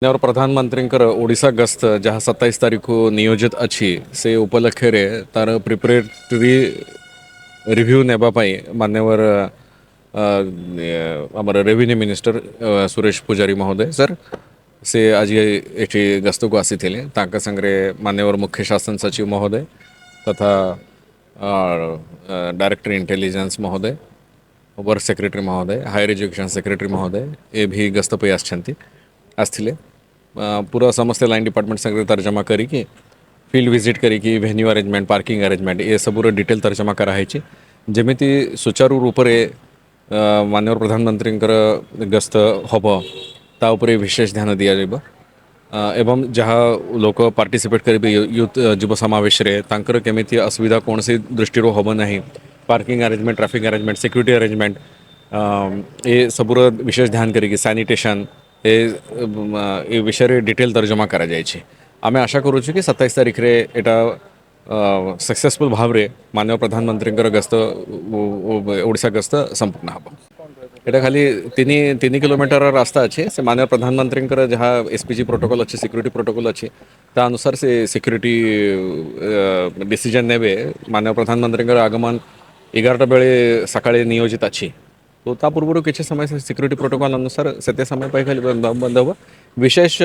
और प्रधानमंत्री ओडिशा गस्त जहाँ 27 तारीख को नियोजित अच्छी से उपलक्षे तार प्रिपरेटरी रिव्यू नेबापाई मान्यवर आमर रेवेन्यू मिनिस्टर सुरेश पूजारी महोदय सर से आज ये गस्त को आसी संगे मान्यवर मुख्य शासन सचिव महोदय तथा डायरेक्टर इंटेलिजेंस महोदय वर्क सेक्रेटरी महोदय हायर एजुकेशन सेक्रेटरी महोदय ये भी गस्त पे आसते पूरा समस्त लाइन डिपार्टमेंट संगे तर्जमा करी फील्ड विजिट करी वेन्यू अरेंजमेंट पार्किंग अरेंजमेंट ये सब डिटेल तर्जमा कराई जमीती सुचारू रूप से माननीय प्रधानमंत्री गस्त हम ताऊपर विशेष ध्यान दि जाइब एवं जहाँ लोक पार्टिसिपेट करेंगे यूथ युव समावेश तांकर केमिति असुविधा कौन सी दृष्टि हम ना parking arrangement traffic arrangement security arrangement ये सबूर विशेष ध्यान करी सैनिटेशन ये विषय डिटेल तर्जमा करा जायछि आमे आशा करूँ कि 27 तारीख रे एटा सक्सेसफुल भाव रे माननीय प्रधानमंत्री गस्त ओडिशा गस्त संपूर्ण हम एटा खाली 3 किलोमीटर रास्ता अच्छे से माननीय प्रधानमंत्री जहाँ एसपीजी प्रोटोकॉल अच्छे सिक्यूरीटी प्रोटोकॉल अच्छे ता अनुसार से सिक्यूरीटी डिसीजन नेबे माननीय प्रधानमंत्री आगमन 11टा बेले सकाळे नियोजित अच्छी तो ता पूर्व किसी समय से सिक्यूरीटी प्रोटोकॉल अनुसार से समय पर खाली बंद हम विशेष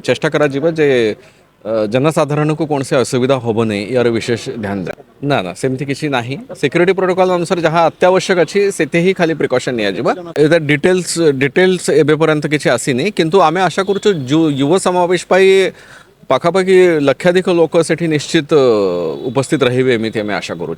चेष्टा करा जे जनसाधारण को कौन से असुविधा हम नहीं यार विशेष ध्यान दे ना सेमती किसी ना सिक्यूरीटी प्रोटोकॉल अनुसार जहाँ अत्यावश्यक अच्छी से ही खाली प्रिकॉशन नि डिटेल्स एपर्यंत किसी आसीनी किंतु आमे आशा करूँ जो युव समावेश पाखापाखि लक्षाधिक लोक से निश्चित उपस्थित रही एमती आमे आशा करूँ।